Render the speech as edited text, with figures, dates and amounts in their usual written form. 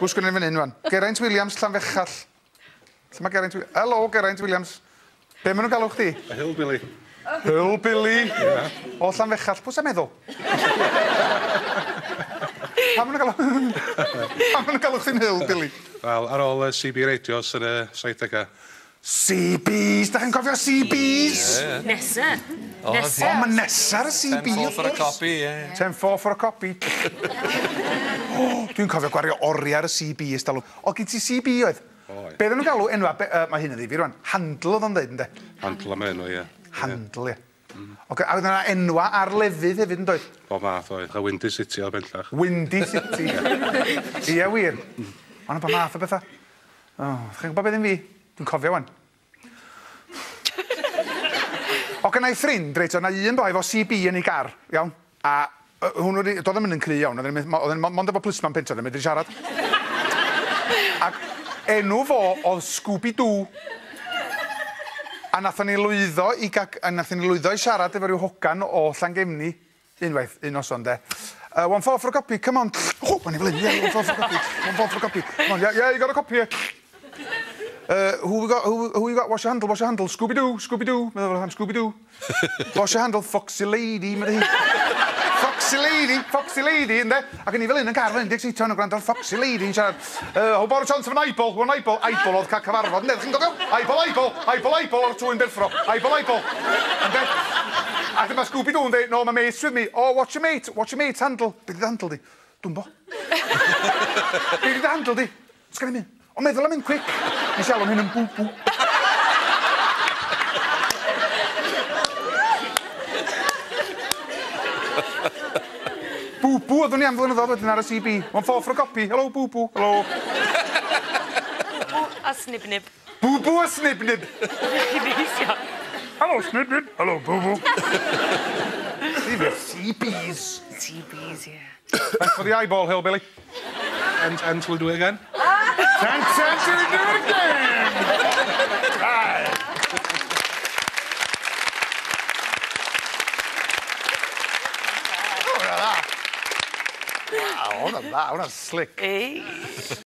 Pws gynnu fan hyn, fan. Geraint Williams, Llanfechall. Lle mae Geraint Williams? Helo, Geraint Williams. Be maen nhw'n galw chdi? Hillbilly. Hillbilly. O Llanfechall. Pws a meddwl? Pam maen nhw'n galw... Pam maen nhw'n galw chdi'n Hillbilly? Wel, ar ôl CB radios yn y 70au. CBs, da chi'n cofio CBs? Nesa. O, mae nesa'r CB. 10 for a copy, ie. 10 for a copy. Dwi'n cofio gwario oriau ar y CBs. O, gyd ti CB oedd? Be ddyn nhw'n galw enwa? Mae hyn yn ddifur rwan. Handle oedd o'n dweud, ynddo? Handle am enw, ie. Handle, ie. A oedd yna enwa ar lefydd hefyd yn dweud? Bob math oedd. A Windy City o bellach. Windy City. Ie, wir. Ond bob math o bethau. Chi'n gwybod beth yn fi? Dwi'n cofio wan. O, gynnau ffrind, reit, o'na un boi efo CB yn ei gar, iawn. A hwnnw, doedd ddim yn cry iawn, oedd yn mond efo plisman pentra, oedd yn medru siarad. Ac enw fo oedd Scooby-Doo. A nathon ni lwyddo i siarad efo rhyw hogan o Llangefni, unwaith, un noson, de. One for a copy, come on. O, ma'n i fel un, yeah, one for a copy. Come on, yeah, you got a copy here. Who you got? Wash your handle. Scooby-Doo. Scooby-Doo. Wash your handle, foxy lady. Foxy lady, ynddo? Ac yn i fel un yn car fan 16 ton o gwrando ar foxy lady yn siarad. How about a chance of an eyeball? One eyeball. Eyeball oedd cael cyfarfod, ynddo? Chi'n gofio? Eyeball o'r twyn Bilfro. Eyeball. Ynddo? Ac yma Scooby-Doo yn dweud, no, my mate's with me. Oh, what's your mate's handle? Be di handle di? Dwi'n bo. Be di handle di? Sgan i mynd. O, meddwl am un quick. Nes i alw'n hyn yn bw-bw. Bw-bw oedd o'n i am flynyddoedd wedyn ar y CB. One for a copy. Hello, bw-bw. Hello. Bw a snib-nib. Bw-bw a snib-nib. Hello, snib-nib. Hello, bw-bw. CBs. CBs, yeah. Thanks for the eyeball, Hillbilly. And we'll do it again. Thanks, we'll do it again. Right. Wow, hwnna'n slick. Ei.